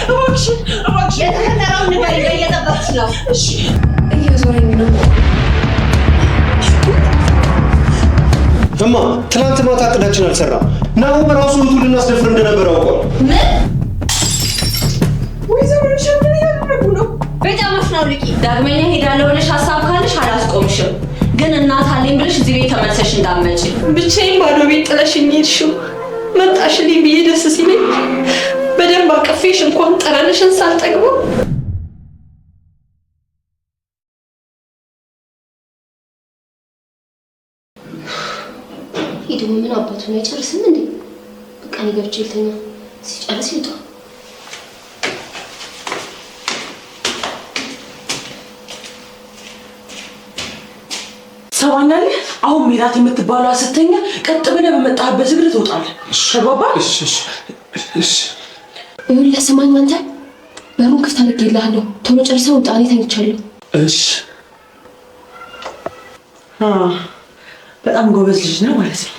እባክሽ የተፈጠረውን ነገር እየጠበቅሽ ነው። እሺ እየዞረኝ ነው። እማ ትናንት ማታ እቅዳችን አልሰራም። ናሆም ራሱ እህቱን ልናስደፍር እንደነበር አውቋል። ምን? ወይዘሮ ሸምን ያደረጉ ነው? በጫማሽ ነው ልቂ። ዳግመኛ ሄዳለሁ ብለሽ ሀሳብ ካለሽ አላስቆምሽም። ግን እናት አለኝ ብለሽ እዚህ ቤት ተመልሰሽ እንዳትመጪ። ብቻዬን ባዶ ቤት ጥለሽኝ ሄድሽው። መጣሽልኝ ብዬ ደስ ሲለኝ በደንብ አቅፌሽ እንኳን ጠረንሽን ሳልጠግበው ሂዱ። ምን አባቱ ነው አይጨርስም እንዴ? በቃ እኔ ገብቼ ልተኛ። ሲጨርስ ይውጣ። ሰባኛለ አሁን ሜላት የምትባለው ስተኛ ቀጥ ብለህ በመጣህበት እግር ትወጣለህ። ተግባባ? እሺ ይኸውልህ ስማኝ፣ አንተ በሩን ክፍት አድርጌልሃለሁ። ቶሎ ጨርሰህ ውጣ። እኔ ተኝቻለሁ። እሺ። በጣም ጎበዝ ልጅ ነው ማለት ነው።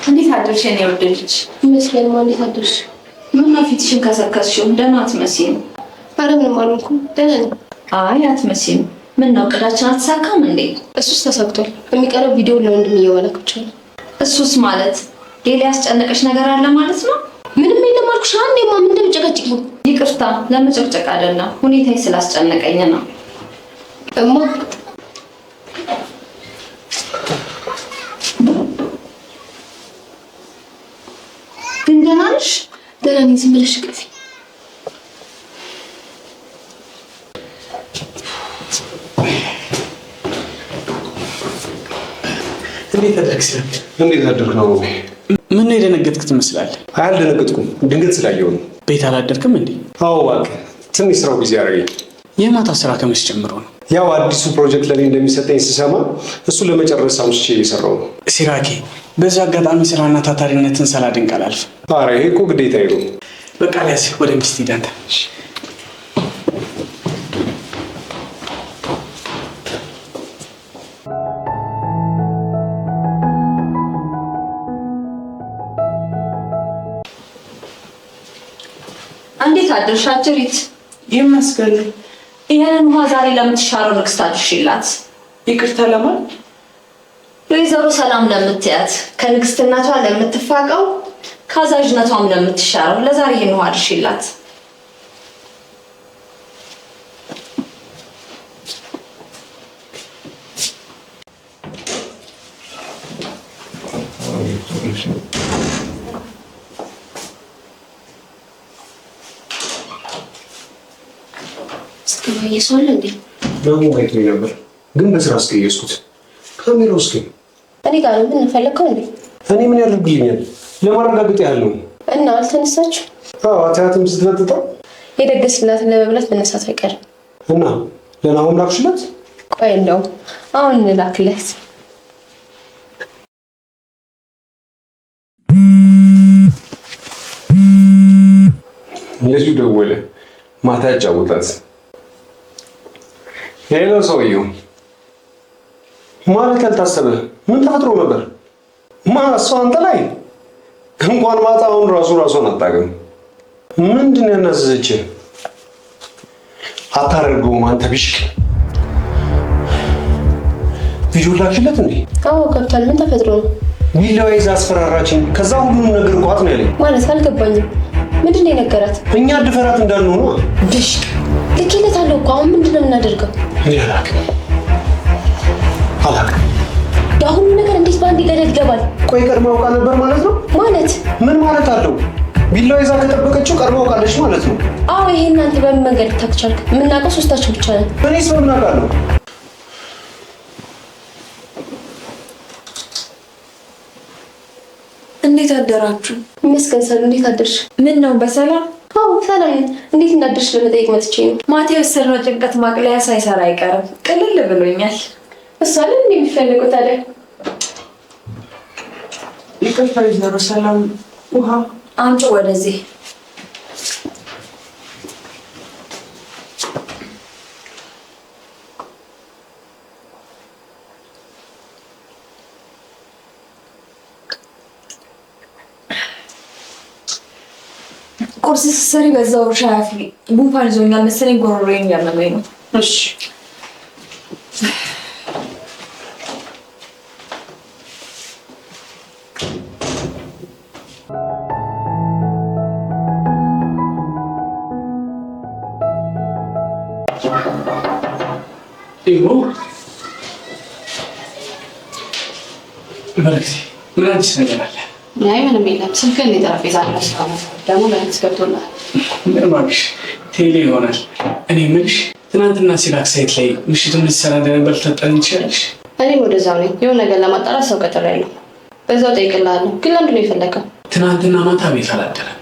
እንዴት አደርሽ የኔ ውድ ልጅ? ይመስገን። እንዴት አደርሽ? ምነው ፊትሽን ከሰከስሽው? ደህና አትመስይም። ኧረ ምንም አልሆንኩም፣ ደህና ነኝ። አይ አትመስይም። ምነው እቅዳችን አልተሳካም እንዴ? እሱስ ተሳክቷል። የሚቀረው ቪዲዮ ለወንድም እየዋለክ ብቻ ነው። እሱስ ማለት ሌላ ያስጨነቀሽ ነገር አለ ማለት ነው? ምንም የለም አልኩሽ። አንዴማ ምን እንደምጨቀጭቅኝ። ይቅርታ፣ ለመጨቅጨቅ አይደለም፣ ሁኔታዬ ስላስጨነቀኝ ነው። እማ ግን ደህና ነሽ? ደህና ነኝ። ዝም ብለሽ ቅፊ። እንዴት አደርክስ? እንዴት አደርክ ነው? ምን የደነገጥክ ትመስላለህ? አልደነገጥኩም፣ ድንገት ስላየው ነው። ቤት አላደርክም እንዴ? አዎ እባክህ፣ ትንሽ ስራው ቢዚ አደረገኝ። የማታ ስራ ከመቼ ጀምሮ ነው? ያው አዲሱ ፕሮጀክት ለኔ እንደሚሰጠኝ ስሰማ እሱ ለመጨረስ አምስቼ እየሰራው ነው። ሲራኬ፣ በዚህ አጋጣሚ ስራና ታታሪነትን ሳላደንቅ አላልፍም። ኧረ ይሄ እኮ ግዴታዬ ነው። በቃ ሊያስ ወደ ሚስት ሂድ አንተ። እንዴት አደርሽ አጀሪት? ይመስገን። ይሄንን ውሃ ዛሬ ለምትሻረው ንግስት አድርሽላት። ይቅርታ ለማን? ወይዘሮ ሰላም ለምትያት፣ ከንግስትነቷ ለምትፋቀው፣ ከአዛዥነቷም ለምትሻረው ለዛሬ ይሄን ውሃ አድርሽላት። ይሰዋል እንዴ? ደግሞ አይቶኝ ነበር፣ ግን በስራ አስቀየስኩት። ካሜራው እስኪ እኔ ጋር ምን ፈለከው እንዴ? እኔ ምን ያደርግልኛል? ለማረጋገጥ ያህል ነው። እና አልተነሳችሁ? አዎ፣ አታያትም ስትበጥጠው። የደገስላትን ለመብላት መነሳት አይቀርም። እና ለናሆም ላክሽለት? ቆይ እንደው አሁን እንላክለት። ልጁ ደወለ። ማታ ያጫውታት። ሄሎ ሰውዬው፣ ማለት ያልታሰበ ምን ተፈጥሮ ነበር? እሷ አንተ ላይ እንኳን ማታ አሁን ራሷን አታውቅም። ምንድን ነው ያናዘዘችህ? አታደርገውም አንተ ቢሽቅ። ቪዲዮ ላክሽለት እንዴ? አዎ ገብቷል። ምን ተፈጥሮ ነው? ቢላዋ ይዛ አስፈራራችኝ። ከዛ ሁሉንም ነገር ቋጥ ነው ያለኝ። ማለት አልገባኝም። ምንድን ነው የነገራት? እኛ ድፈራት እንዳልሆነ ቢሽቅ ልኬለታለሁ እኮ። አሁን ምንድን ነው የምናደርገው? እኔ አላውቅም። የአሁኑ ነገር እንዴት በአንድ ገደል ይገባል? ቆይ ቀድማ አውቃ ነበር ማለት ነው? ማለት ምን ማለት አለው? ቢላዋ ይዛ ከጠበቀችው ቀድማ አውቃለች ማለት ነው? አዎ። ይሄ እናንተ በምን መንገድ ልታክቻልክ? የምናውቀው ሶስታችን ብቻ ነን። እኔስ በምን አውቃለሁ? እና እንዴት አደራችሁ? ይመስገን ሰላም። እንዴት አደርሽ? ምን ነው በሰላም? አዎ ሰላም። እንዴት እንዳደርሽ ለመጠየቅ መጥቼ ነው። ማቴዎስ ስለ ጭንቀት ማቅለያ ሳይሰራ አይቀርም። ቅልል ብሎኛል። እሷ ላይ የሚፈልጉት አለ። ይቅርታ ወይዘሮ ሰላም፣ ውሃ አምጪ ወደዚህ። ቁርስ ስትሰሪ በዛው ሻይ አፍሊ። ጉንፋን ይዞኛል መሰለኝ፣ ጉሮሮዬን እያመመኝ ነው። እሺ ይሁ በረክቴ ምን አዲስ ነገር አለ? አይ ምንም የለም። ስልክህን የጠረጴዛ አላስቀም ደግሞ በነክስ ገብቶላል። ምን እባክሽ ቴሌ ይሆናል። እኔ የምልሽ ትናንትና ሲላክ ሳይት ላይ ምሽቱን ልትሰራ እንደነበር ልታጣኝ ትችላለሽ? እኔም ወደዛው ነኝ። የሆነ ነገር ለማጣራት ሰው ቀጥሬያለሁ። በዛው ጠይቅልሃለሁ። ግን ለምንድን ነው የፈለከው? ትናንትና ማታ ቤት አላደረም።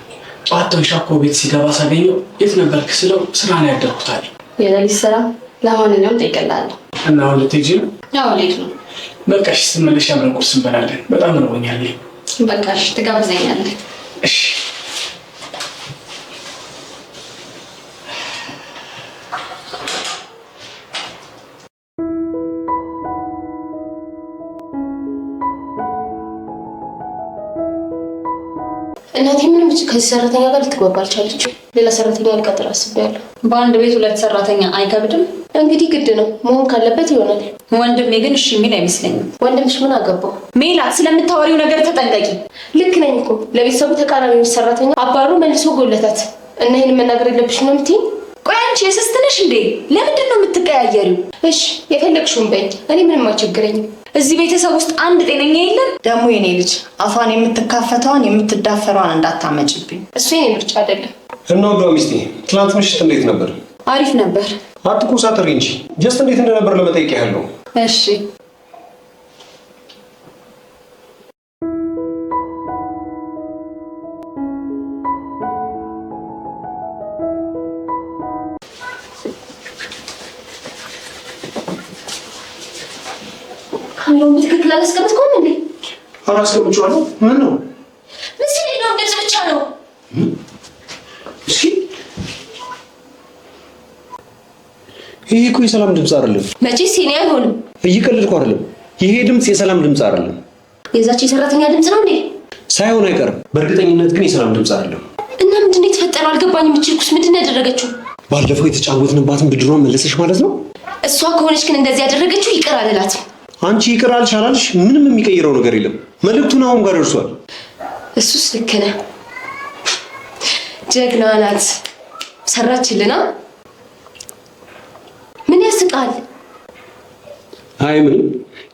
ጠዋት ተንሻኮ ቤት ሲገባ ሳገኘው የት ነበርክ ስለው ስራ ነው ያደርኩታል። የሌሊት ስራ። ለማንኛውም ጠይቅልሃለሁ። እና አሁን ልትሄጂ ነው? ያው ሌት ነው። በቃ እሺ፣ ስትመለሽ አብረን ቁርስ እንበላለን። በጣም ርቦኛል። በቃ እሺ፣ ትጋብዘኛለህ? እሺ እናቴ ምንም ከዚህ ሰራተኛ ጋር ልትግባባ አልቻለችም። ሌላ ሰራተኛ ልቀጥር አስቤያለሁ። በአንድ ቤት ሁለት ሰራተኛ አይከብድም? እንግዲህ ግድ ነው መሆን ካለበት ይሆናል። ወንድሜ ግን እሺ የሚል አይመስለኝም። ወንድምሽ ምን አገባው? ሜላት፣ ስለምታወሪው ነገር ተጠንቀቂ። ልክ ነኝ እኮ ለቤተሰቡ ተቃራኒ ሰራተኛ አባሩ መልሶ ጎለታት እና ይሄን መናገር የለብሽም ነው የምትይኝ? ቆይ አንቺ የስስት ነሽ እንዴ? ለምንድን ነው የምትቀያየሪው? እሺ የፈለግሽውን በይኝ፣ እኔ ምንም አይቸግረኝም። እዚህ ቤተሰብ ውስጥ አንድ ጤነኛ የለም። ደግሞ የኔ ልጅ አፏን የምትካፈተዋን የምትዳፈረዋን እንዳታመጭብኝ። እሱ የኔ ምርጫ አይደለም። እና ወዷ ሚስቴ ትናንት ምሽት እንዴት ነበር? አሪፍ ነበር። አትኩሳትሪ እንጂ ጀስት እንዴት እንደነበር ለመጠየቅ ያህል ነው። እሺ ካለው በትክክል አላስቀምጥኩም እንዴ? አላስቀምጬዋለሁ። ምን ነው ምስል ነው እንደዚህ ብቻ ነው። እሺ ይሄ እኮ የሰላም ድምፅ አይደለም። መቼስ የኔ አይሆንም። እየቀለድኩ አይደለም። ይሄ ድምፅ የሰላም ድምፅ አይደለም። የዛች የሰራተኛ ድምፅ ነው እንዴ? ሳይሆን አይቀርም። በእርግጠኝነት ግን የሰላም ድምፅ አይደለም። እና ምንድን ነው የተፈጠረው? አልገባኝም። እችልኩስ ምንድን ነው ያደረገችው? ባለፈው የተጫወትንባትን ብድሯን መለሰሽ ማለት ነው? እሷ ከሆነች ግን እንደዚህ ያደረገችው ይቅር አልላትም። አንቺ ይቅር አልሽ አላልሽ ምንም የሚቀይረው ነገር የለም። መልእክቱን አሁን ጋር ደርሷል። እሱስ ልክ ነህ። ጀግና ናት። ሰራችልና ምን ያስቃል? አይ ምንም፣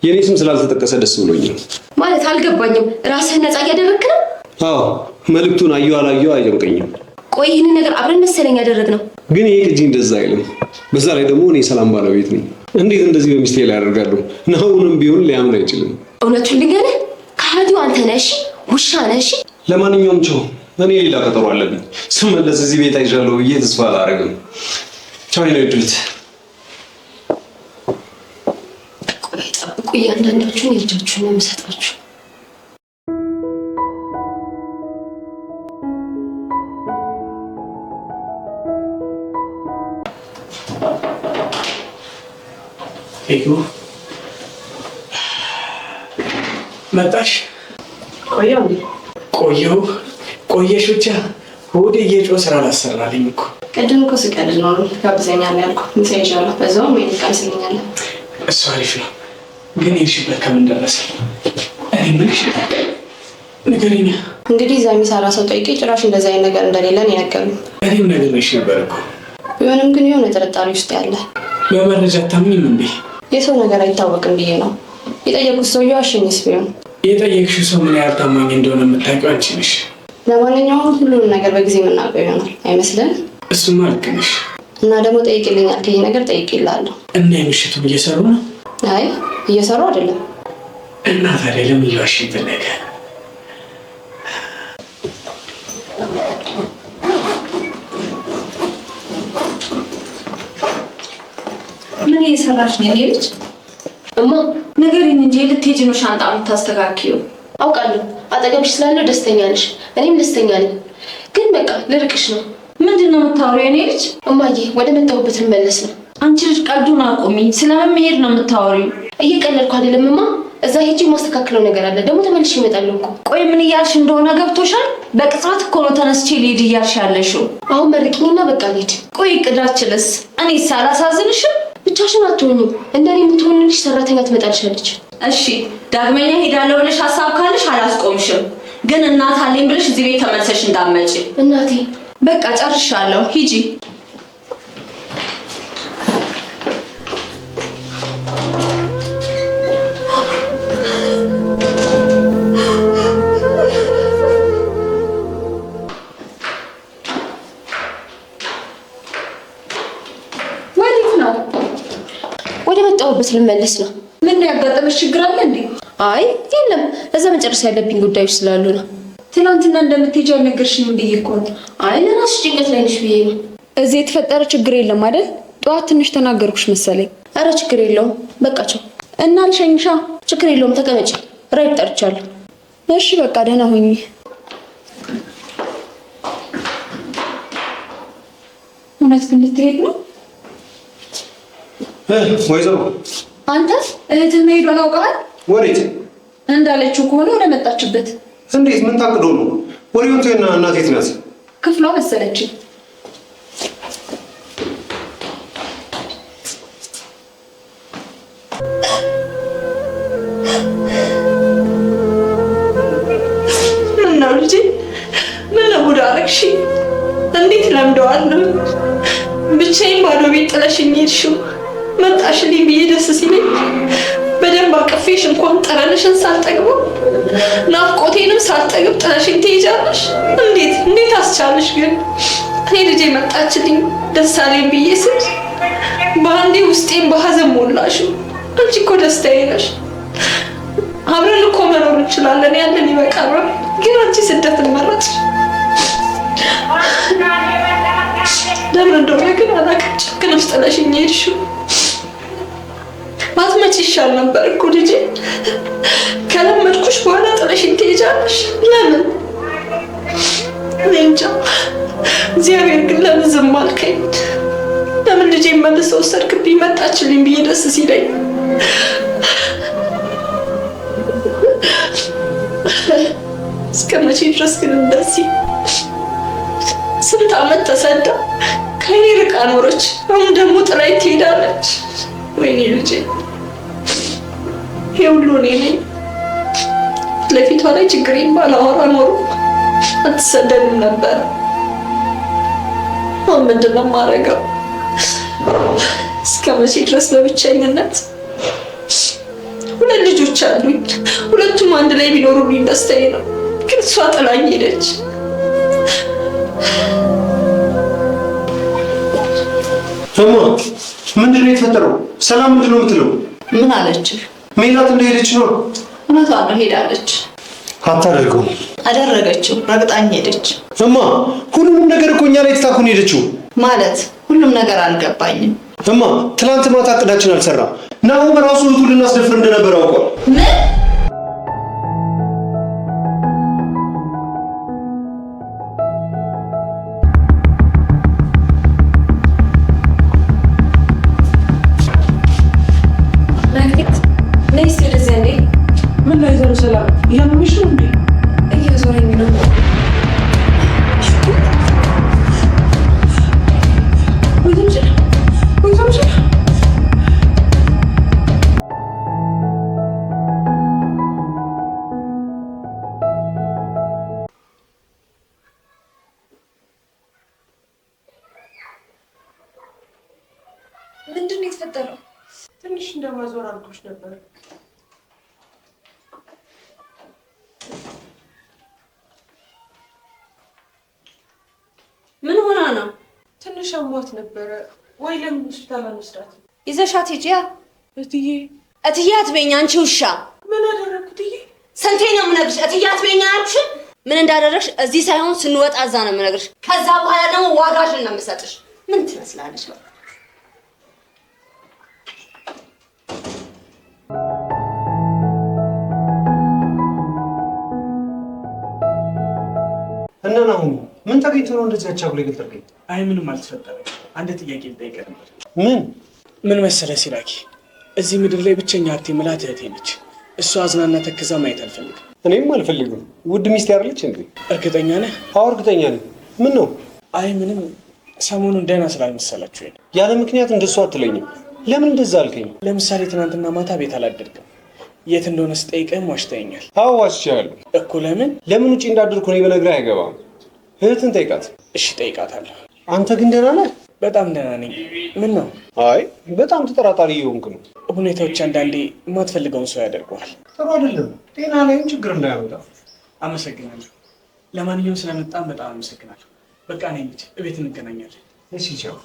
የኔ ስም ስላልተጠቀሰ ደስ ብሎኛል። ማለት አልገባኝም። ራስህን ነፃ እያደረግክ ነው? አዎ መልእክቱን አየሁ አላየሁ አይጨንቀኝም። ቆይ ይህንን ነገር አብረን መሰለኝ ያደረግነው። ግን ይሄ ቅጂ እንደዛ አይልም። በዛ ላይ ደግሞ እኔ ሰላም ባለቤት ነኝ። እንዴት እንደዚህ በሚስቴ ላይ ያደርጋለሁ? ናሁንም ቢሆን ሊያምን አይችልም። እውነቱን ልንገርህ፣ ከሃዲው አንተ ነሽ፣ ውሻ ነሽ። ለማንኛውም ቻው፣ እኔ ሌላ ቀጠሮ አለብኝ። ስመለስ እዚህ ቤት አይሻለሁ ብዬ ተስፋ አላደርግም። ቻው ነው ይድልት። ቆይ ጠብቁ፣ እያንዳንዳችሁን የእጃችሁን ነው የምሰጣችሁ። ይሁ መጣሽ? ቆየው እንዴ? ቆየሽ ብቻ ሆዴ እየጮህ ስራ አላሰራልኝ እኮ። ቅድም እኮ ስቀልድ ነው ጋብዘኛለህ ያልኩህ። ምሳ ይዣለሁ፣ በዛውም ይሄን ቀምስልኛለህ። እሱ አሪፍ ነው። ግን የሄድሽበት ከምን ደረሰ? እኔ የምልሽ ንገሪኛ። እንግዲህ እዛ የሚሰራ ሰው ጠይቄ ጭራሽ እንደዛ አይነት ነገር እንደሌለን የነገሩኝ። እኔም ነግሬሽ ነበር እኮ። ቢሆንም ግን የሆነ ጥርጣሬ ውስጥ ያለ። በመረጃ አታምኝም እንዴ? የሰው ነገር አይታወቅም ብዬ ነው የጠየቁት። ሰውዬው አሸኝስ ቢሆን የጠየቅሽው ሰው ምን ያህል ታማኝ እንደሆነ የምታውቂው አንቺ ነሽ። ለማንኛውም ሁሉንም ነገር በጊዜ የምናውቀው ይሆናል አይመስልም? እሱማ ልክ ነሽ። እና ደግሞ ጠይቅልኝ ያልከኝ ነገር ጠይቅልሃለሁ። እና የምሽቱን እየሰሩ ነው? አይ እየሰሩ አይደለም። እና ታዲያ ለምን ሊዋሽ ፈለገ? ምን እየሰራሽ ነው ልጅ? እማ ንገሪኝ እንጂ ልትሄጂ ነው ሻንጣ የምታስተካክዪው? አውቃለሁ አጠገብሽ ስላለው ደስተኛ ነሽ፣ እኔም ደስተኛ ነኝ። ግን በቃ ልርቅሽ ነው። ምንድን ነው የምታወሪው የኔ ልጅ? እማዬ ወደ መጣሁበት ልመለስ ነው። አንቺ ልጅ ቀልዱን አቁሚ። ስለምን መሄድ ነው የምታወሪው? እየቀለድኩ አይደለም እማ። እዛ ሄጄ የማስተካክለው ነገር አለ። ደግሞ ተመልሼ እመጣለሁ እኮ። ቆይ ምን እያልሽ እንደሆነ ገብቶሻል? በቅጽበት እኮ ነው ተነስቼ ልሄድ እያልሽ ያለሽው። አሁን መርቂኝና በቃ ልሂድ። ቆይ እቅዳችንስ? እኔስ አላሳዝንሽም? ብቻሽን አትሆኝም። እንደኔ የምትሆንልሽ ሰራተኛ ትመጣልሻለች። እሺ ዳግመኛ ሄዳለሁ ብለሽ ሀሳብ ካለሽ አላስቆምሽም። ግን እናት አለኝ ብለሽ እዚህ ቤት ተመልሰሽ እንዳትመጪ። እናቴ በቃ ጨርሻለሁ፣ ሂጂ። ወደ መጣሁበት ልመለስ ነው። ምን ያጋጠመሽ ችግር አለ እንዴ? አይ የለም፣ እዛ መጨረስ ያለብኝ ጉዳዮች ስላሉ ነው። ትናንትና እንደምትሄጂ አልነገርሽኝም ብዬ እኮ ነው። አይ ለራስሽ ጭንቀት ላይ ነሽ ብዬ ነው። እዚህ የተፈጠረ ችግር የለም አይደል? ጠዋት ትንሽ ተናገርኩሽ መሰለኝ። አረ ችግር የለውም በቃቸው። እና ልሸኝሻ? ችግር የለውም ተቀመጪ። ራይድ ጠርቻለሁ። እሺ በቃ ደህና ሁኚ። እውነት ግን ልትሄድ ነው? ወይዘሮ አንተ እህትህ መሄዷን አውቀሃል? ወዴት? እንዳለችው ከሆነ ወደ መጣችበት። እንዴት? ምን ታቅዶ ነው? ወሬውን ተይና እናቴ የት ናት? ክፍሏ መሰለችኝ። ምነው ልጄ? ምን ለጉድ አደረግሽ? እንዴት ለምደዋለሁ? ብቻዬን ባዶ ቤት ጥለሽኝ ሄድሽው። መጣሽልኝ ብዬ ደስ ሲለኝ በደንብ አቅፌሽ እንኳን ጠረንሽን ሳልጠግበው ናፍቆቴንም ሳልጠግብ ጥለሽኝ ትሄጃለሽ? እንዴት አስቻለሽ ግን? እኔ ልጄ መጣችልኝ ደስ አለኝ ብዬ ስል በአንዴ ውስጤን በሀዘን ሞላሽው። አንቺ እኮ ደስታዬ ነሽ። አብረን እኮ መኖር እንችላለን፣ ያለን ይበቃናል። ግን አንቺ ስደትን መረጥሽ። ለምን እንደሆነ ግን አላውቅም። ጨክነሽ ጥለሽኝ ሄድሽው። ባትመጪ ይሻል ነበር እኮ ልጄ። ከለመድኩሽ በኋላ ጥለሽኝ ትሄጃለሽ። ለምን? እኔ እንጃ። እግዚአብሔር ግን ለምን ዝም አልከኝ? ለምን ልጄን መልሰው ወሰድክብኝ? መጣችልኝ ብዬ ደስ ሲለኝ እስከ መቼ ድረስ ግን እንደዚህ? ስንት ዓመት ተሰዳ ከኔ ርቃ ኖረች። አሁን ደግሞ ጥላኝ ትሄዳለች። ወይኔ ልጄ፣ ይሄ ሁሉ እኔ ነኝ። ለፊቷ ላይ ችግሬን ባላወራ ኖሮ አትሰደድም ነበር። አሁን ምንድን ነው የማደርገው? እስከ መቼ ድረስ በብቸኝነት? ሁለት ልጆች አሉኝ። ሁለቱም አንድ ላይ ቢኖሩልኝ ደስታዬ ነው። ግን እሷ ጥላኝ ሄደች። እማ ምንድን ነው የተፈጠረው? ሰላም ምንድን ነው የምትለው? ምን አለች? ሜላት እንደሄደች ነው። እውነቷን ነው፣ ሄዳለች። አታደርገው። አደረገችው፣ ረግጣኝ ሄደች። እማ ሁሉንም ነገር እኮ እኛ ላይ ትታኩን ሄደችው ማለት ሁሉም ነገር አልገባኝም። እማ ትናንት ማታ እቅዳችን አልሰራም። ናሁም ራሱ እህቱን ልናስደፍር እንደነበር አውቋል። ምን? ምን ላይ ዘሩ ሰላም እያመመሽ ነው እንዴ? እየዞረኝ ነው። ምንድን ነው የተፈጠረው? ትንሽ እንደማዞር አልኩሽ ነበር። ምን ሆና ነው? ትንሽ አሟት ነበረ። ወይ ለምን ሆስፒታል አንወስዳት? ይዘሻት ሂጂያ። እትዬ እትዬ አትበይኝ አንቺ ውሻ። ምን አደረኩ እትዬ? ስንቴ ነው የምነግርሽ? እትዬ አትበይኝ አልኩሽም? ምን እንዳደረግሽ እዚህ ሳይሆን ስንወጣ እዛ ነው የምነግርሽ። ከዛ በኋላ ደግሞ ዋጋሽን ነው የምሰጥሽ። ምን ትመስላለሽ? እና አሁን ምን ተገኝቶ ነው እንደዚህ አቻኩሎ የገጠርከኝ? አይ ምንም አልተፈጠረም። አንድ ጥያቄ ልጠይቅህ ነበር። ምን መሰለህ ሲራኪ፣ እዚህ ምድር ላይ ብቸኛ ሀብቴ የምላት እህቴ ነች። እሷ አዝናና ተክዛ ማየት አልፈልግም። እኔም አልፈልግም። ውድ ሚስት ያርልች እንዴ? እርግጠኛ ነህ? አዎ እርግጠኛ ነኝ። ምን ነው? አይ ምንም፣ ሰሞኑን ደህና ስላልመሰላችሁ ነው። ያለ ምክንያት እንደሱ አትለኝም። ለምን እንደዛ አልከኝ? ለምሳሌ ትናንትና ማታ ቤት አላደርግም። የት እንደሆነ ስጠይቅህም ዋሽተኸኛል። አዎ ዋሽቻለሁ እኮ። ለምን ውጭ እንዳደርኩ እኔ በነግርህ አይገባም። እህትን ጠይቃት። እሺ ጠይቃታለሁ። አንተ ግን ደህና ነህ? በጣም ደህና ነኝ። ምን ነው? አይ በጣም ተጠራጣሪ እየሆንክ ነው። ሁኔታዎች አንዳንዴ የማትፈልገውን ሰው ያደርገዋል። ጥሩ አይደለም። ጤና ላይም ችግር እንዳያመጣ። አመሰግናለሁ። ለማንኛውም ስለመጣም በጣም አመሰግናለሁ። በቃ እኔ እንሂድ፣ እቤት እንገናኛለን። እሺ ቻው።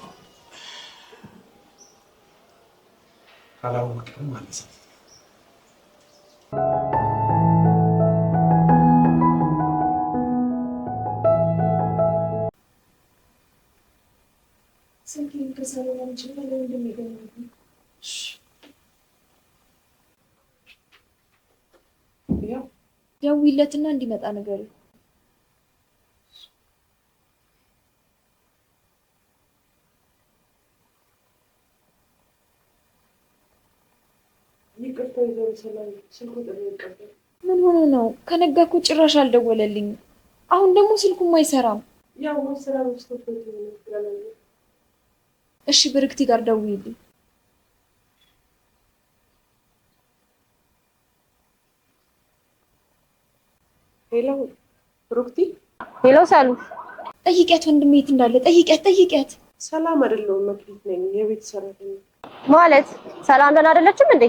አላወቅም ማለት ነው። ደውይለትና እንዲመጣ ነገር ምን ሆነ ነው? ከነጋ እኮ ጭራሽ አልደወለልኝም። አሁን ደግሞ ስልኩም አይሰራም። እሺ ብርክቲ ጋር ደውይልኝ። ሄሎ ብሩክቲ። ሄሎ ሳሉ። ጠይቂያት ወንድሜ የት እንዳለ ጠይቂያት። ሰላም አይደለሁም፣ መክሊት ነኝ፣ የቤት ሰራተኛ። ማለት ሰላም ደህና አይደለችም እንዴ?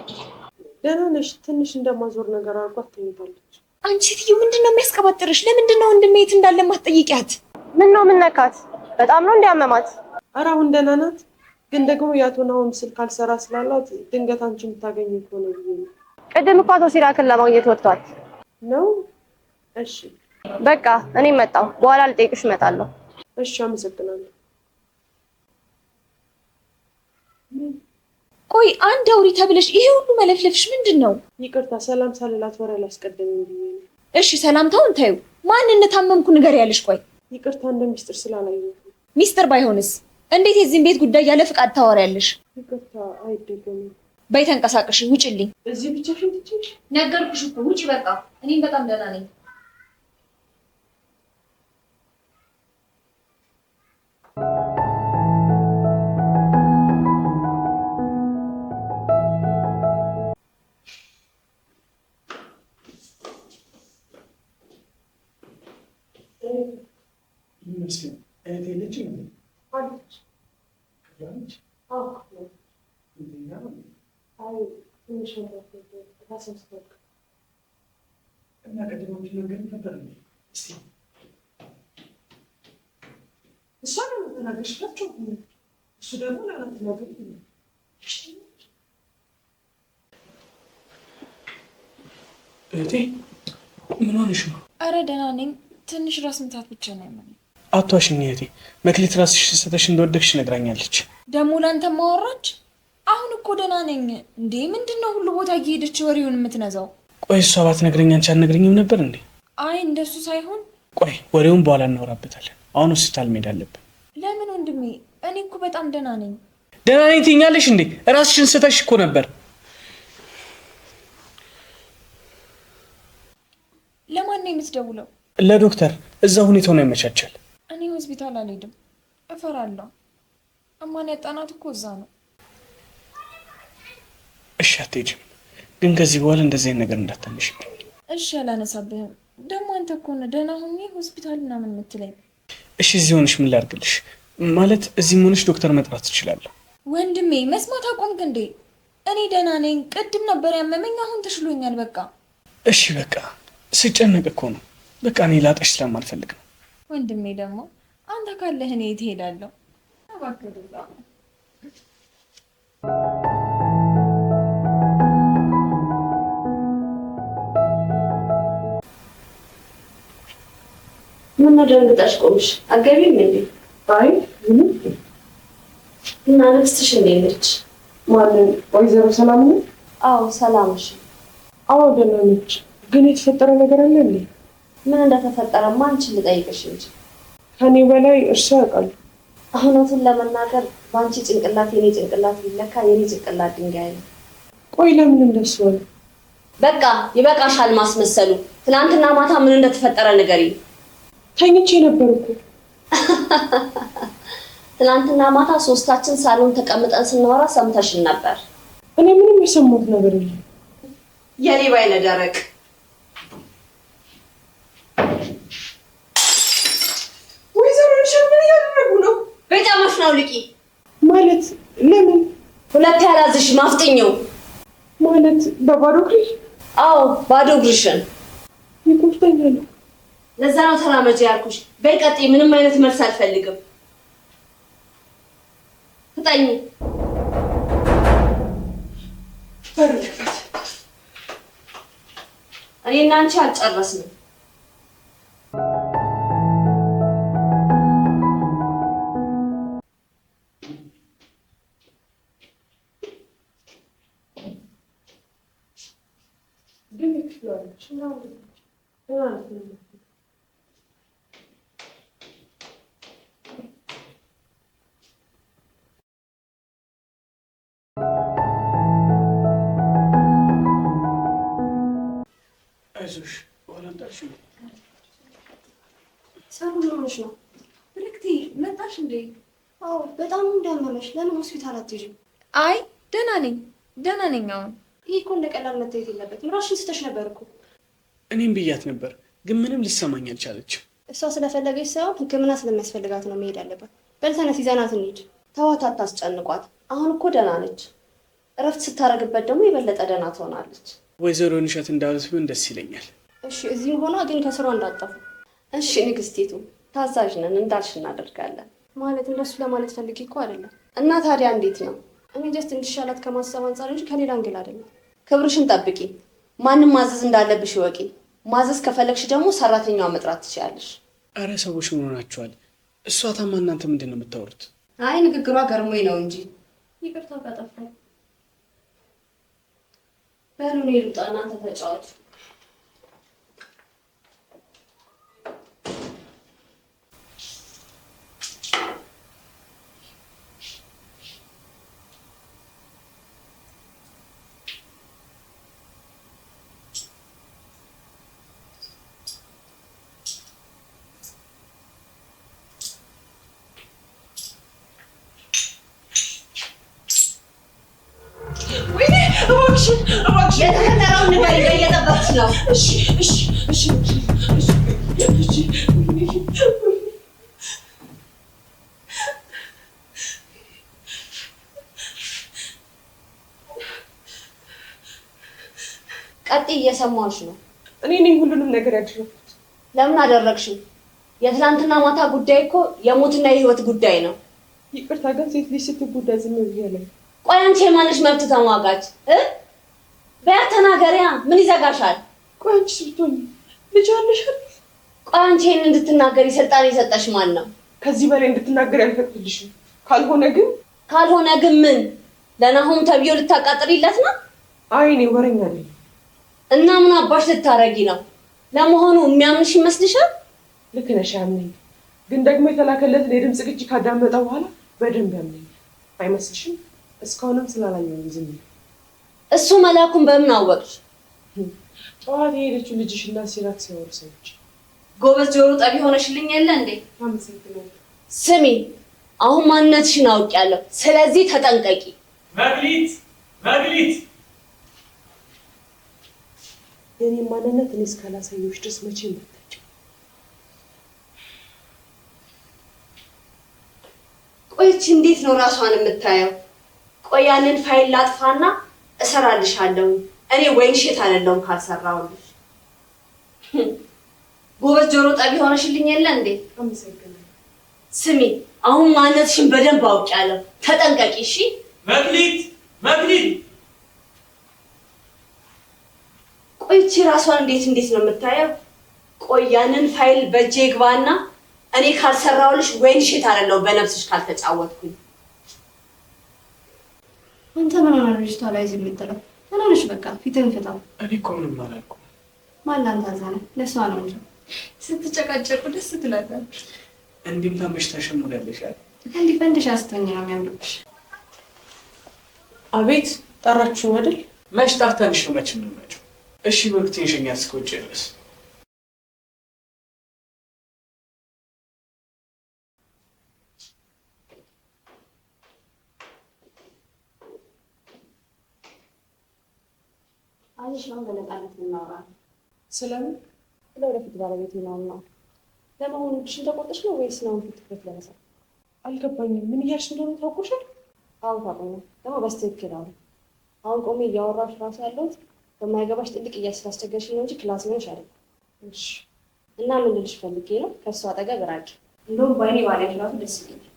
ደህና ነሽ? ትንሽ እንደማዞር ነገር አድርጓት ተኝታለች። አንቺ ሴትዮ ምንድን ነው የሚያስቀባጥርሽ? ለምንድን ነው ወንድሜ የት እንዳለ ማትጠይቂያት? ምን ነው ምን ነካት? በጣም ነው እንዲያመማት? ኧረ አሁን ደህና ናት፣ ግን ደግሞ የአቶ ናሆም ስልክ አልሰራ ስላላት ድንገት አንቺ የምታገኝ ከሆነ ብዬ ነው። ቅድም እኮ አቶ ሲራክን ለማግኘት ወጥቷል ነው። እሺ በቃ እኔ መጣሁ፣ በኋላ ልጠይቅሽ እመጣለሁ። እሺ አመሰግናለሁ። ቆይ አንድ አውሪ ተብለሽ ይሄ ሁሉ መለፍለፍሽ ምንድን ነው? ይቅርታ ሰላም ሳልላት ወሬ አላስቀደምም ብዬ ነው። እሺ ሰላምታውን ታዩ። ማን ታመምኩ ንገር ያለሽ? ቆይ ይቅርታ እንደ ሚስጥር ስላላየሁት። ሚስጥር ባይሆንስ እንዴት የዚህን ቤት ጉዳይ ያለ ፍቃድ ታወሪያለሽ? ይቅርታ አይደገምም። በይ ተንቀሳቀሽ፣ ውጭልኝ። እዚህ ብቻሽን ትችይ? ነገርኩሽ እኮ ውጪ በቃ። እኔም በጣም ደህና ነኝ። እህቴ ምን ሆነሽ ነው? አረ ደህና ነኝ። ትንሽ ራስ ምታት ብቻ ነው ያመመኝ። አቷሽኝ እህቴ። መክሊት ራስሽ ስተሽ እንደወደቅሽ ነግራኛለች። ደግሞ ላንተ ማወራች? አሁን እኮ ደህና ነኝ። እንዴ ምንድነው ሁሉ ቦታ እየሄደች ወሬውን የምትነዛው? ቆይ እሷ ባትነግረኝ አንቺ አልነግረኝም ነበር እንዴ? አይ እንደሱ ሳይሆን፣ ቆይ ወሬውን በኋላ እናወራበታለን። አሁን ሆስፒታል መሄድ አለብን። ለምን ወንድሜ? እኔ እኮ በጣም ደህና ነኝ። ደህና ነኝ ትይኛለሽ እንዴ? ራስሽን ስተሽ እኮ ነበር። ለማን ነው የምትደውለው? ለዶክተር። እዛ ሁኔታው ነው ያመቻቻል። እኔ ሆስፒታል አልሄድም፣ እፈራለሁ። እማን ያጣናት እኮ እዛ ነው። እሺ አትሄጂም፣ ግን ከዚህ በኋላ እንደዚህ አይነት ነገር እንዳታነሽ። እሺ አላነሳብህም። ደግሞ አንተ እኮ ነህ ደህና ሆኜ ሆስፒታል ምናምን የምትለኝ። እሺ እዚህ ሆነሽ ምን ላድርግልሽ? ማለት እዚህም ሆነሽ ዶክተር መጥራት ትችላለሁ። ወንድሜ መስማት አቆምክ እንዴ? እኔ ደህና ነኝ። ቅድም ነበር ያመመኝ፣ አሁን ተሽሎኛል። በቃ እሺ በቃ ስጨነቅ እኮ ነው። በቃ እኔ ላጠሽ ስለማልፈልግ ነው። ወንድሜ ደግሞ አንተ ካለህ እኔ የት እሄዳለሁ? እባክህ ምን ደንግጠሽ ቆምሽ? አገቢም እንዴ? አይ እና ነፍስሽ እንዴት ነች? ማንን? ወይዘሮ ሰላም ነው? አዎ ሰላም ነሽ? አዎ ደህና ነች። ግን የተፈጠረ ነገር አለ እንዴ? ምን እንደተፈጠረማ አንቺን ልጠይቅሽ እንጂ ከኔ በላይ እርሱ ያውቃሉ። እውነቱን ለመናገር በአንቺ ጭንቅላት የኔ ጭንቅላት ቢለካ የኔ ጭንቅላት ድንጋይ ነው። ቆይ ለምን እንደሱ ሆነ? በቃ ይበቃሻል ማስመሰሉ። ትናንትና ማታ ምን እንደተፈጠረ ንገሪኝ። ተኝቼ ነበር እኮ። ትናንትና ማታ ሶስታችን ሳሎን ተቀምጠን ስናወራ ሰምተሽን ነበር። እኔ ምንም የሰማሁት ነገር የለም። የሌባ አይነ ደረቅ። ወይዘሮ ንሸት ምን እያደረጉ ነው? በጫማሽን አውልቂ። ማለት ለምን? ሁለት ያላዝሽ ማፍጥኘው ማለት በባዶ እግሬ? አዎ ባዶ እግርሽን። ይቆርጠኛል። ለዛ ነው ተራመጂ ያልኩሽ። በይ ቀጥይ። ምንም አይነት መልስ አልፈልግም። ፍጠኝ። እኔና አንቺ አልጨረስንም። አይዞሽ ወላንዳሽ ሰላም ሆነሽ ነው? ብርክቲ መጣሽ እንዴ? አዎ በጣም እንዳመመሽ። ለምን ሆስፒታል አትሄጂም? አይ ደህና ነኝ አሁን። ይሄ እኮ እንደ ቀላል መታየት የለበትም። ራስሽን ስተሽ ነበር እኮ። እኔም ብያት ነበር ግን ምንም ሊሰማኝ አልቻለችም። እሷ ስለፈለገች ሳይሆን ሕክምና ስለሚያስፈልጋት ነው መሄድ ያለባት። በል ተነስ፣ ይዘናት እንሂድ። ተዋት፣ አታስጨንቋት። አሁን እኮ ደህና ነች። እረፍት ስታረግበት ደግሞ የበለጠ ደህና ትሆናለች። ወይዘሮ ንሸት እንዳሉት ቢሆን ደስ ይለኛል። እሺ፣ እዚህም ሆና ግን ከስሯ እንዳጠፉ። እሺ ንግስቲቱ፣ ታዛዥ ነን፣ እንዳልሽ እናደርጋለን። ማለት እንደሱ ለማለት ፈልጌ እኮ አይደለም። እና ታዲያ እንዴት ነው? እኔ ጀስት እንዲሻላት ከማሰብ አንጻር እንጂ ከሌላ አንግል አይደለም። ክብርሽን ጠብቂ። ማንም ማዘዝ እንዳለብሽ ይወቂ። ማዘዝ ከፈለግሽ ደግሞ ሰራተኛዋ መጥራት ትችያለሽ። አረ ሰዎች ምን ሆናችኋል? እሷ ታማ እናንተ ምንድን ነው የምታወሩት? አይ ንግግሯ ገርሞኝ ነው እንጂ። ይቅርታ ካጠፋኝ። በሉ እኔ ልውጣ፣ እናንተ ተጫወቱ። የተፈጠረውን ንገሪኝ። እየጠበቅሽ ነው። ቀጥይ፣ እየሰማሁሽ ነው። እኔ ነኝ ሁሉንም ነገር ያደረኩት። ለምን አደረግሽው? የትናንትና ማታ ጉዳይ እኮ የሞትና የህይወት ጉዳይ ነው። ይቅርታ ግን ሴት ልጅ ስትጎዳ ዝም ብያለሁ። ቆይ አንቺ የማንሽ መብት ተሟጋች? በያ ተናገሪያ። ምን ይዘጋሻል? ቆይ አንቺ ስትሆኚ ልጅ አለሽ አይደል? ቆይ አንቺ ይሄን እንድትናገሪ ስልጣን የሰጠሽ ማን ነው? ከዚህ በላይ እንድትናገሪ አልፈቅድልሽም። ካልሆነ ግን ምን ለናሆም ተብዮ ልታቃጥሪለት ነው? አይ እኔ ወሬኛ ነኝ። እና ምን አባሽ ልታረጊ ነው? ለመሆኑ የሚያምንሽ ይመስልሻል? ልክ ነሽ፣ ያምነኝ። ግን ደግሞ የተላከለትን የድምፅ ቅጂ ካዳመጠ በኋላ በደንብ ያምነኝ አይመስልሽም? እስካሁንም ስላላየኝ ዝም። እሱ መላኩን በምን አወቅሽ? ጠዋት የሄደችው ልጅሽና ሲራክ ሲያወሩ ሰዎች። ጎበዝ ጆሮ ጠቢ ሆነሽልኝ የለ እንዴ? አመሰግናለሁ። ስሚ፣ አሁን ማንነትሽን አውቄያለሁ። ስለዚህ ተጠንቀቂ። መግሊት የኔ ማንነት እኔ እስካላሳየሁሽ ድረስ መቼም አታውቂም። ቆይቺ እንዴት ነው ራሷን የምታየው? ቆይ ያንን ፋይል ላጥፋና እሰራልሻለሁ። እኔ ወይንሸት አይደለሁም ካልሰራሁልሽ። ጎበዝ ጆሮ ጠቢ ሆነሽልኝ የለ እንዴ? አመሰግናለሁ። ስሚ፣ አሁን ማንነትሽን በደንብ አውቄያለሁ። ተጠንቀቂ እሺ? መግሊት ቆይቺ ራሷን እንዴት ነው የምታየው? ቆይ ያንን ፋይል በእጄ ግባና እኔ ካልሰራሁልሽ ወይንሸት አይደለሁም በነፍስሽ ካልተጫወትኩኝ። አንተ ምን ሆነ ልጅቷ ላይ ዝም የምትለው? ምን ሆነሽ? በቃ ፊትህን ፍታው። እኔ እኮ ምንም አላልኩም። ማን ላንተ አዛነ? ለሷ ነው እንጂ ስትጨቃጨቁ ደስ ትላላችሁ። እንዲም ታመሽ ተሸሙዳለሽ አይደል? እንዲህ ፈንድሽ አስተኛ ነው የሚያምርብሽ። አቤት ጠራችሁ አይደል? መች ጠርተንሽ ነው መች የምንመጪው? እሺ በግት የሸኛት እስከ ውጭ ድረስ አይሽ ነው በነፃነት እናወራለን። ስለምን? ለወደፊት ባለቤት ነው። ለመሆኑ እጅሽን ተቆርጠሽ ነው ወይስ ነው ትኩረት ለመሳብ? አልገባኝም። ምን እያልሽ እንደሆነ ታውቆሻል? አዎ ታውቆኛል። ደግሞ በስትክክል አሁን ቆሜ እያወራሽ ራሱ ያለሁት በማይገባሽ ጥልቅ እያስላስቸገርሽኝ ነው እንጂ ክላስ ሆነሽ አይደለም። እሺ። እና ምን ልልሽ ፈልጌ ነው ከእሱ አጠገብ ራቂ። እንደውም በአይኔ ባላይሽ ራሱ ደስ ይለኛል።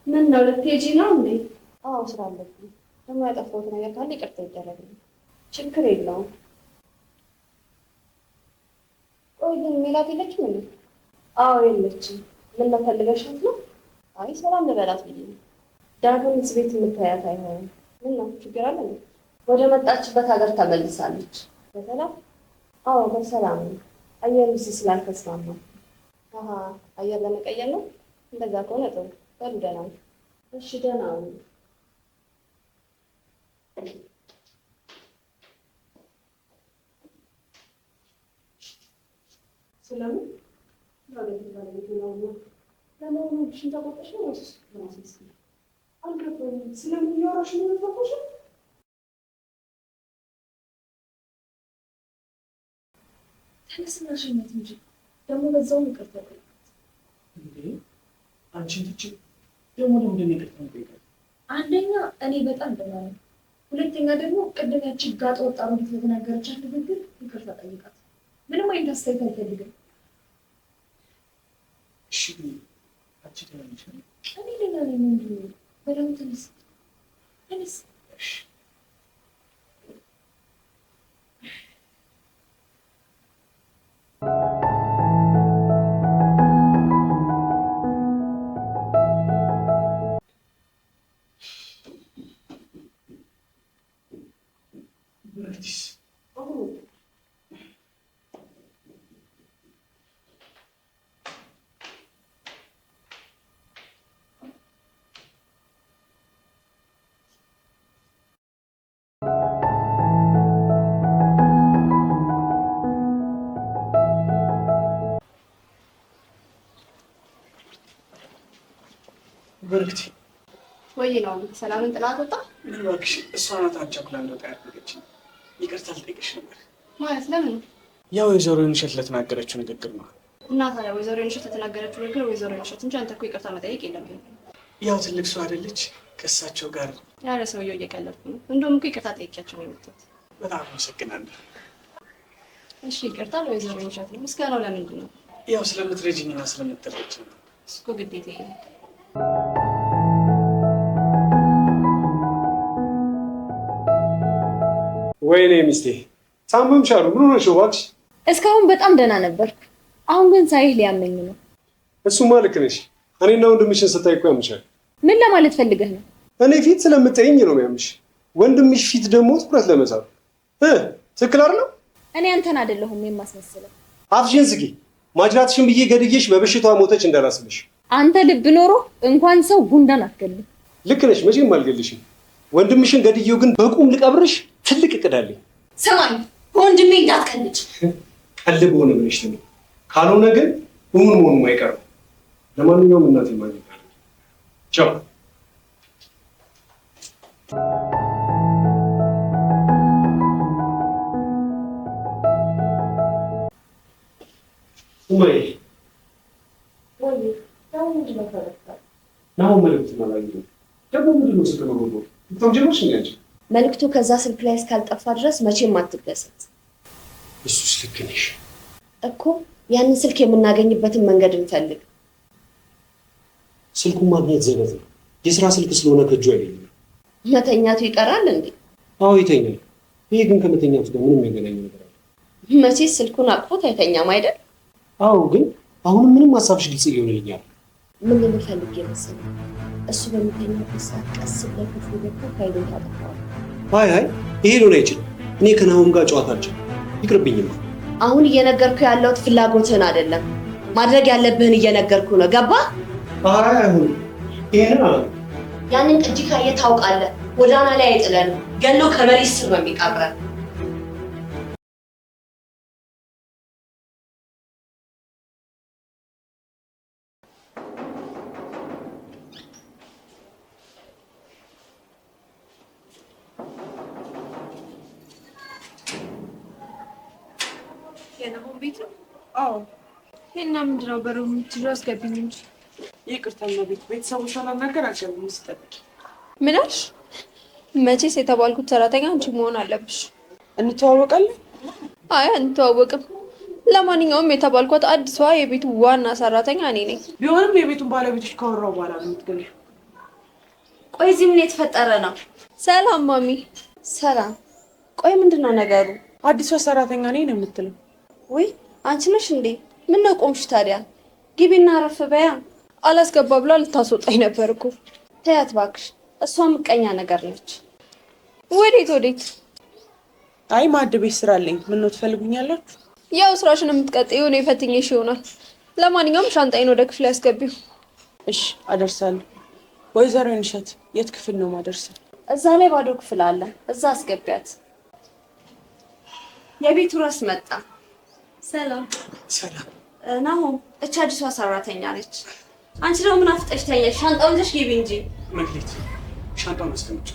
ምን ነው ልትሄጂ ነው እንዴ? አዎ ስራ አለብኝ። ደግሞ ያጠፋሁት ነገር ካለ ይቅርታ ይደረግልኝ። ችግር የለውም። ቆይ ግን ሜላት የለችም እንዴ? አዎ የለችም። ምን ነው ፈልገሻት ነው? አይ ሰላም ልበላት ብዬ ነው። ዳግም እዚህ ቤት የምታያት አይሆንም። ምን ነው ችግር አለ? ወደ መጣችበት ሀገር ተመልሳለች። በሰላም? አዎ በሰላም ነው። አየር እዚህ ስላልተስማማ። አየር ለመቀየር ነው? እንደዛ ከሆነ ጥሩ። በሉ ደህና ነው። እሺ ደህና ነው። ስለምን? ለመሆኑ እጅሽን ተቆርጠሽ ነው ወይስ ለማስመሰል? አልገባኝም። ስለምን እያወራሽ ነው የምትተኮሺው? ተነስና ሸኛት እንጂ ደግሞ በዛውም ይቅርታ ጠይቃት። እንዴ አንቺን ትቼ ደግሞ ለምንድን ነው ይቅርታ የምጠይቃት? አንደኛ እኔ በጣም ደህና ነኝ። ሁለተኛ ደግሞ ቅድም ያቺ ጋጥ ወጣ እንዴት የተናገረቻት ንግግር ይቅርታ ጠይቃት። ምንም አይነት አስተያየት አልፈልግም። እሺ አንቺ ደህና ነሽ? እኔ ደህና ነኝ። ምንድን ነው በደምብ ተነስ ተነስ። እሺ በርክቲ ወይ ነው ሰላምን ጥላት ወጣ? እባክሽ እሷ ናት አቻኩላ እንደወጣ ያደረገችኝ። ይቅርታ ልጠይቅሽ ነበር። ማለት ለምን? ያው ወይዘሮ ይንሸት ለተናገረችው ንግግር ነው። እና ታዲያ ወይዘሮ ይንሸት ለተናገረችው ንግግር ወይዘሮ ይንሸት እንጂ አንተ እኮ ይቅርታ መጠየቅ የለብህም። ያው ትልቅ ሰው አይደለች? ከእሳቸው ጋር ያለ ሰውየው እየቀለድኩ ነው። እንደውም እኮ ይቅርታ ጠይቂያቸው ነው የመጣሁት። በጣም አመሰግናለሁ። እሺ ይቅርታ ለወይዘሮ ይንሸት ነው። ምስጋናው ለምንድን ነው? ያው ስለምትረጂኝና ስለምትረጂኝ ነው። እሱ እኮ ግዴታዬ ነው። ወይኔ ሚስቴ ታመምሻሉ? ምን ሆነሽ እባክሽ? እስካሁን በጣም ደህና ነበርኩ። አሁን ግን ሳይህ ሊያመኝ ነው። እሱማ ልክ ነሽ። እኔና ወንድምሽን ስታይ እኮ ያምሻል። ምን ለማለት ፈልገህ ነው? እኔ ፊት ስለምጠይኝ ነው የሚያምሽ። ወንድምሽ ፊት ደግሞ ትኩረት ለመሳብ ትክክል አይደለም። እኔ አንተን አይደለሁም የማስመስለው። አፍሽን ዝጊ። ማጅራትሽን ብዬ ገድዬሽ በበሽታዋ ሞተች እንዳላስብሽ። አንተ ልብ ኖሮ እንኳን ሰው ጉንዳን አትገልም። ልክ ነሽ። መቼም አልገልሽም። ወንድምሽን ገድዬው ግን በቁም ልቀብርሽ ትልቅ እቅድ አለኝ። ስማኝ፣ ወንድሜ እንዳትቀልድ። ቀልብ ሆነ ብለሽ ነው። ካልሆነ ግን እውን መሆኑ አይቀርም። ለማንኛውም እናቴ ማግኘት አለ። ቻው። ኡማዬ ናው መልዕክት ማላየ ደግሞ ምንድን ነው ስትመረዶ ተምጀሮች እንጂ መልዕክቱ ከዛ ስልክ ላይ እስካልጠፋ ድረስ መቼም አትደሰት። እሱስ ልክ ነሽ እኮ። ያንን ስልክ የምናገኝበትን መንገድ እንፈልግ። ስልኩን ማግኘት ዘበት ነው። የስራ ስልክ ስለሆነ ከእጁ አይደለም። መተኛቱ ይቀራል እንዴ? አዎ ይተኛል። ይሄ ግን ከመተኛቱ ጋር ምንም የሚገናኝ ነገር አለ? መቼስ ስልኩን አቅፎት አይተኛም አይደል? አዎ፣ ግን አሁንም ምንም ሀሳብሽ ግልጽ እየሆነልኛል። ምን ልንፈልግ የመሰለኝ እሱ በሚተኛበት ሰዓት ቀስ ብለህ ክፍሉ ገብቶ ፋይሉን ታጠፋዋለህ። አይ ይሄ ሊሆን አይችልም። እኔ ከናሆም ጋር ጨዋታ አልችልም። ይቅርብኝማ። አሁን እየነገርኩህ ያለሁት ፍላጎትህን አይደለም። ማድረግ ያለብህን እየነገርኩ ነው። ገባ? አይ አይሁን። ይሄን ያንን ቅጂ ካየ ታውቃለህ። ጎዳና ላይ አይጥለን፣ ገሎ ከመሬት ስር ነው የሚቀብረን። የነሆን ቤት ነው? አዎ። ይሄና ምንድነው? በሩ የምትይዙ አስገቢኝ እንጂ። ይቅርታና ቤተሰቦቿን ሳላናገር አልገባም። ስጠብቂ ምን አልሽ? መቼስ የተባልኩት ሰራተኛ አንቺ መሆን አለብሽ። እንተዋወቃለን? አይ አንተዋወቅም። ለማንኛውም የተባልኳት አዲሷ የቤቱ ዋና ሰራተኛ እኔ ነኝ። ቢሆንም የቤቱን ባለቤቶች ካወራው በኋላ ነው የምትገለው። ቆይ እዚህ ምን የተፈጠረ ነው? ሰላም ማሚ። ሰላም። ቆይ ምንድነው ነገሩ? አዲሷ ሰራተኛ ነኝ ነው የምትለው? ወይ አንቺ ነሽ እንዴ? ምን ነው ቆምሽ ታዲያ? ግቢና አረፍ በያ። አላስገባ ብላ ልታስወጣኝ ነበር እኮ። ተያት እባክሽ፣ እሷ ምቀኛ ነገር ነች። ወዴት? አይ ማዕድ ቤት ስራ አለኝ። ምን ነው ትፈልጉኛላችሁ? ያው ስራሽን የምትቀጥይው ነው የፈትኝሽ ይሆናል። ለማንኛውም ሻንጣዬን ወደ ክፍል ያስገቢው። እሺ አደርሳለሁ። ወይዘሮ ንሸት የት ክፍል ነው ማደርሰው? እዛ ላይ ባዶ ክፍል አለ፣ እዛ አስገቢያት። የቤቱ ራስ መጣ። ሰላም ናሆም፣ እቻ አዲሷ ሰራተኛ ነች። አንቺ ደግሞ ምን አፍጠሽ ተኛሽ? ሻንጣውን ይዘሽ ግቢ እንጂ። መክሊት ሻንጣውን አስቀምጪ።